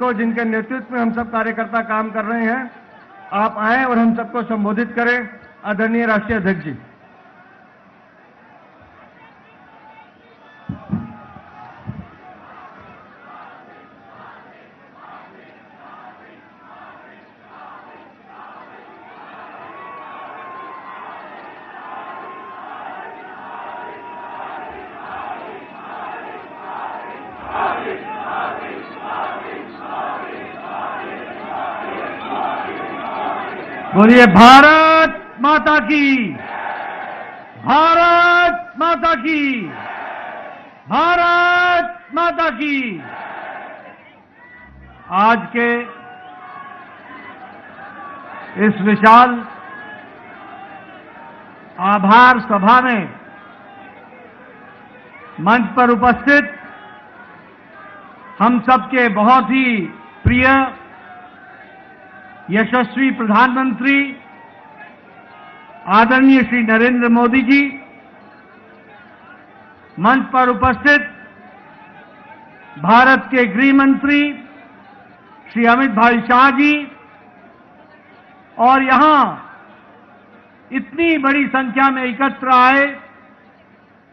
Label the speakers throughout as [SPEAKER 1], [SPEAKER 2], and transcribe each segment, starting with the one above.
[SPEAKER 1] को जिनके नेतृत्व में हम सब कार्यकर्ता काम कर रहे हैं, आप आए और हम सबको संबोधित करें। आदरणीय राष्ट्रीय अध्यक्ष जी। बोलिए भारत माता की, भारत माता की, भारत माता की। आज के इस विशाल आभार सभा में मंच पर उपस्थित हम सबके बहुत ही प्रिय यशस्वी प्रधानमंत्री आदरणीय श्री नरेंद्र मोदी जी, मंच पर उपस्थित भारत के गृह मंत्री श्री अमित भाई शाह जी, और यहां इतनी बड़ी संख्या में एकत्र आए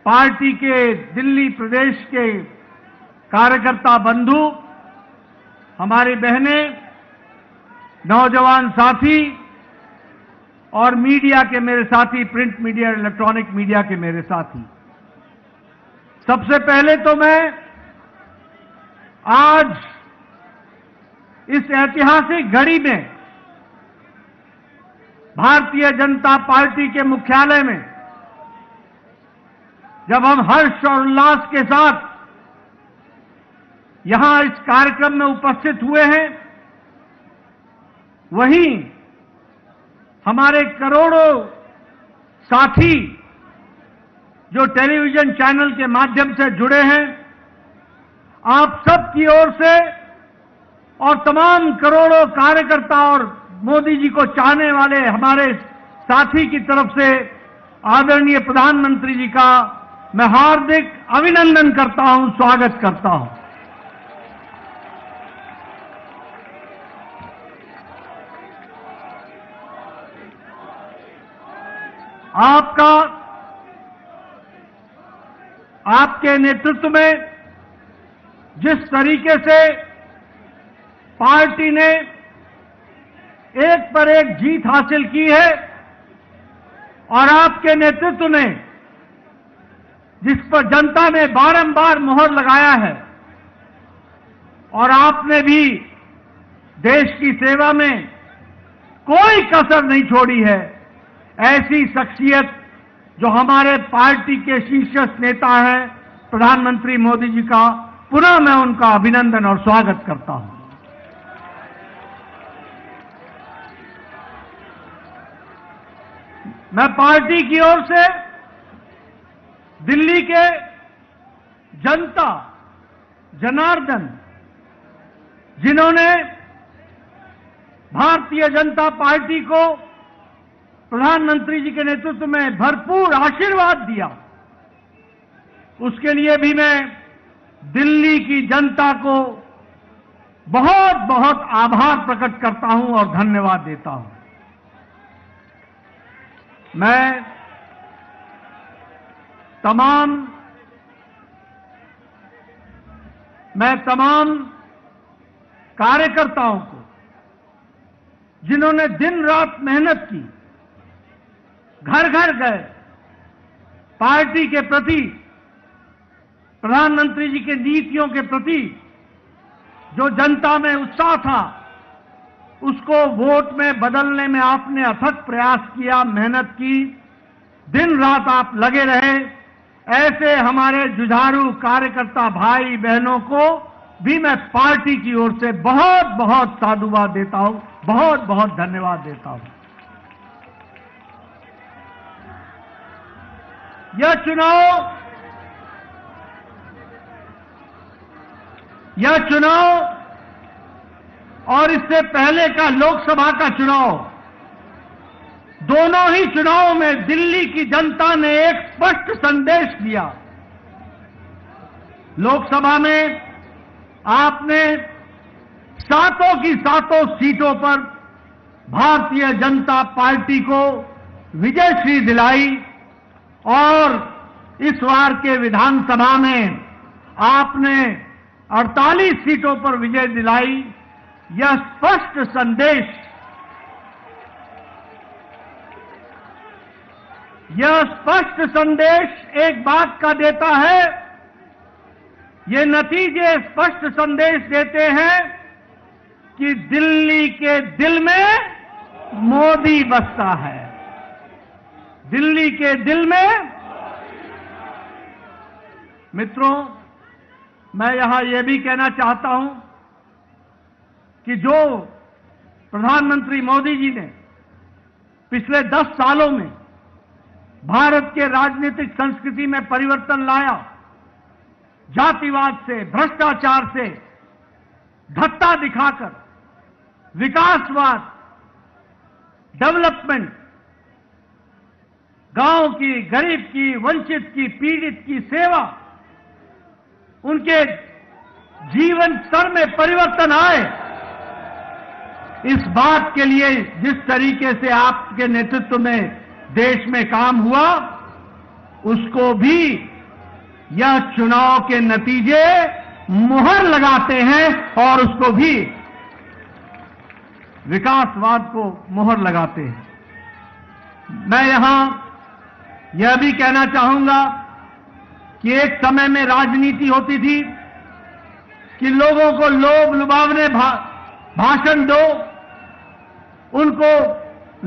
[SPEAKER 1] पार्टी के दिल्ली प्रदेश के कार्यकर्ता बंधु, हमारी बहनें, नौजवान साथी और मीडिया के मेरे साथी, प्रिंट मीडिया, इलेक्ट्रॉनिक मीडिया के मेरे साथी। सबसे पहले तो मैं आज इस ऐतिहासिक घड़ी में भारतीय जनता पार्टी के मुख्यालय में जब हम हर्ष और उल्लास के साथ यहां इस कार्यक्रम में उपस्थित हुए हैं, वहीं हमारे करोड़ों साथी जो टेलीविजन चैनल के माध्यम से जुड़े हैं, आप सब की ओर से और तमाम करोड़ों कार्यकर्ता और मोदी जी को चाहने वाले हमारे साथी की तरफ से आदरणीय प्रधानमंत्री जी का मैं हार्दिक अभिनंदन करता हूं, स्वागत करता हूं। आपके नेतृत्व में जिस तरीके से पार्टी ने एक पर एक जीत हासिल की है और आपके नेतृत्व ने जिस पर जनता ने बारंबार मोहर लगाया है और आपने भी देश की सेवा में कोई कसर नहीं छोड़ी है, ऐसी शख्सियत जो हमारे पार्टी के शीर्ष नेता हैं प्रधानमंत्री मोदी जी का, पुनः मैं उनका अभिनंदन और स्वागत करता हूं। मैं पार्टी की ओर से दिल्ली के जनता जनार्दन, जिन्होंने भारतीय जनता पार्टी को प्रधानमंत्री जी के नेतृत्व में भरपूर आशीर्वाद दिया, उसके लिए भी मैं दिल्ली की जनता को बहुत बहुत आभार प्रकट करता हूं और धन्यवाद देता हूं। मैं तमाम कार्यकर्ताओं को, जिन्होंने दिन रात मेहनत की, घर घर गए, पार्टी के प्रति, प्रधानमंत्री जी के नीतियों के प्रति जो जनता में उत्साह था, उसको वोट में बदलने में आपने अथक प्रयास किया, मेहनत की, दिन रात आप लगे रहे। ऐसे हमारे जुझारू कार्यकर्ता भाई बहनों को भी मैं पार्टी की ओर से बहुत बहुत साधुवाद देता हूं, बहुत बहुत धन्यवाद देता हूं। यह चुनाव और इससे पहले का लोकसभा का चुनाव, दोनों ही चुनावों में दिल्ली की जनता ने एक स्पष्ट संदेश दिया। लोकसभा में आपने सातों की सातों सीटों पर भारतीय जनता पार्टी को विजयश्री दिलाई और इस बार के विधानसभा में आपने 48 सीटों पर विजय दिलाई। यह स्पष्ट संदेश एक बात का देता है, ये नतीजे स्पष्ट संदेश देते हैं कि दिल्ली के दिल में मोदी बसता है। दिल्ली के दिल में मित्रों, मैं यहां यह भी कहना चाहता हूं कि जो प्रधानमंत्री मोदी जी ने पिछले 10 सालों में भारत के राजनीतिक संस्कृति में परिवर्तन लाया, जातिवाद से, भ्रष्टाचार से धत्ता दिखाकर विकासवाद, डेवलपमेंट, गांव की, गरीब की, वंचित की, पीड़ित की सेवा, उनके जीवन स्तर में परिवर्तन आए, इस बात के लिए जिस तरीके से आपके नेतृत्व में देश में काम हुआ, उसको भी यह चुनाव के नतीजे मुहर लगाते हैं और उसको भी विकासवाद को मुहर लगाते हैं। मैं यहां यह भी कहना चाहूंगा कि एक समय में राजनीति होती थी कि लोगों को लोभ लुभावने भाषण दो, उनको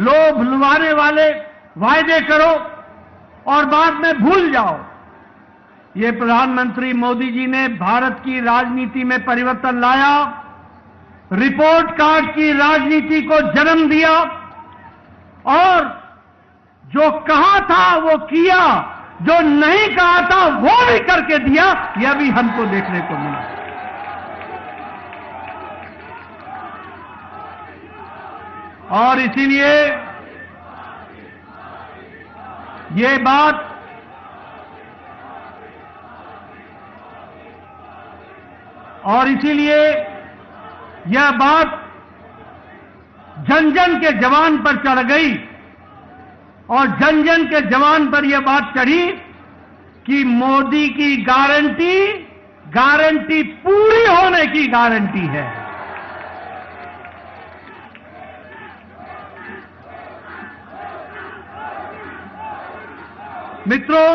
[SPEAKER 1] लोभ लुभाने वाले वायदे करो और बाद में भूल जाओ। ये प्रधानमंत्री मोदी जी ने भारत की राजनीति में परिवर्तन लाया, रिपोर्ट कार्ड की राजनीति को जन्म दिया और जो कहा था वो किया, जो नहीं कहा था वो भी करके दिया। यह भी हमको देखने को मिला। और इसीलिए ये बात यह बात जन जन के जवान पर चढ़ गई और जन जन के जवान पर यह बात चढ़ी कि मोदी की गारंटी पूरी होने की गारंटी है। मित्रों,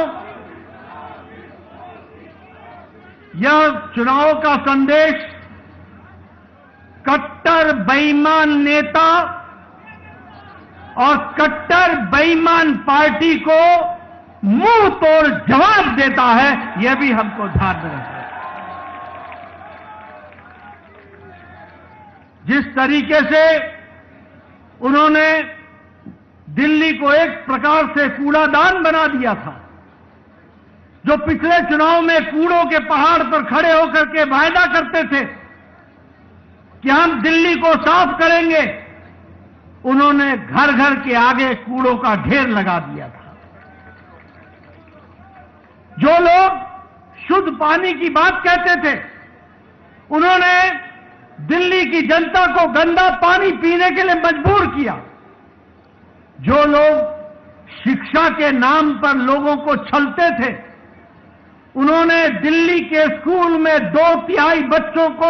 [SPEAKER 1] यह चुनाव का संदेश कट्टर बेईमान नेता और कट्टर बेईमान पार्टी को मुंह तोड़ जवाब देता है। यह भी हमको ध्यान में रखना है। जिस तरीके से उन्होंने दिल्ली को एक प्रकार से कूड़ादान बना दिया था, जो पिछले चुनाव में कूड़ों के पहाड़ पर खड़े होकर के वायदा करते थे कि हम दिल्ली को साफ करेंगे, उन्होंने घर घर के आगे कूड़ों का ढेर लगा दिया था। जो लोग शुद्ध पानी की बात कहते थे, उन्होंने दिल्ली की जनता को गंदा पानी पीने के लिए मजबूर किया। जो लोग शिक्षा के नाम पर लोगों को छलते थे, उन्होंने दिल्ली के स्कूल में 2/3 बच्चों को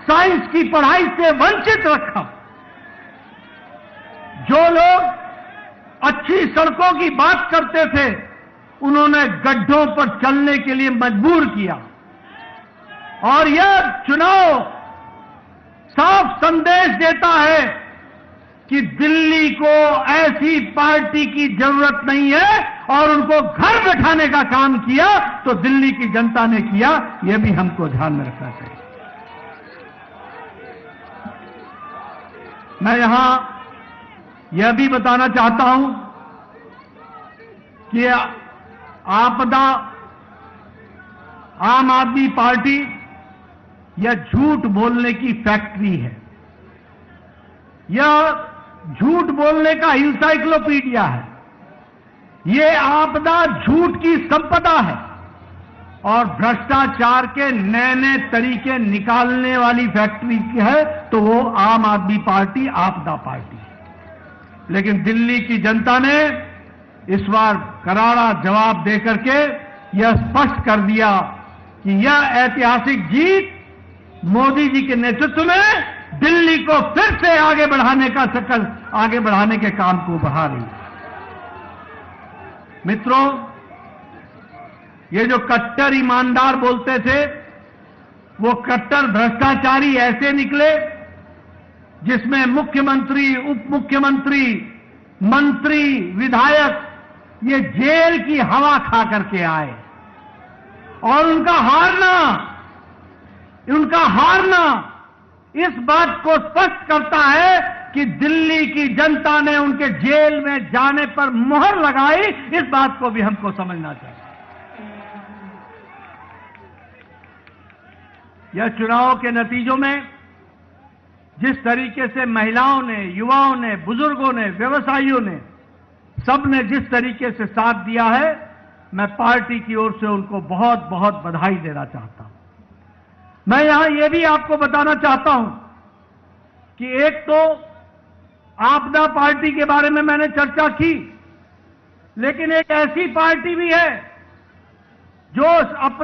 [SPEAKER 1] साइंस की पढ़ाई से वंचित रखा। जो लोग अच्छी सड़कों की बात करते थे, उन्होंने गड्ढों पर चलने के लिए मजबूर किया। और यह चुनाव साफ संदेश देता है कि दिल्ली को ऐसी पार्टी की जरूरत नहीं है और उनको घर बैठाने का काम किया तो दिल्ली की जनता ने किया। यह भी हमको ध्यान में रखना चाहिए। मैं यहां यह भी बताना चाहता हूं कि आपदा आम आदमी पार्टी यह झूठ बोलने की फैक्ट्री है। यह झूठ बोलने का इंसाइक्लोपीडिया है। यह आपदा झूठ की संपदा है। और भ्रष्टाचार के नए नए तरीके निकालने वाली फैक्ट्री है तो वो आम आदमी पार्टी, आपदा पार्टी। लेकिन दिल्ली की जनता ने इस बार करारा जवाब देकर के यह स्पष्ट कर दिया कि यह ऐतिहासिक जीत मोदी जी के नेतृत्व में दिल्ली को फिर से आगे बढ़ाने के काम को बढ़ा रही है। मित्रों, ये जो कट्टर ईमानदार बोलते थे, वो कट्टर भ्रष्टाचारी ऐसे निकले जिसमें मुख्यमंत्री, उप मुख्यमंत्री, मंत्री, विधायक ये जेल की हवा खा करके आए। और उनका हारना इस बात को स्पष्ट करता है कि दिल्ली की जनता ने उनके जेल में जाने पर मुहर लगाई। इस बात को भी हमको समझना चाहिए। यह चुनाव के नतीजों में जिस तरीके से महिलाओं ने, युवाओं ने, बुजुर्गों ने, व्यवसायियों ने, सबने जिस तरीके से साथ दिया है, मैं पार्टी की ओर से उनको बहुत बहुत बधाई देना चाहता हूं। मैं यहां यह भी आपको बताना चाहता हूं कि एक तो आपदा पार्टी के बारे में मैंने चर्चा की, लेकिन एक ऐसी पार्टी भी है जो अपने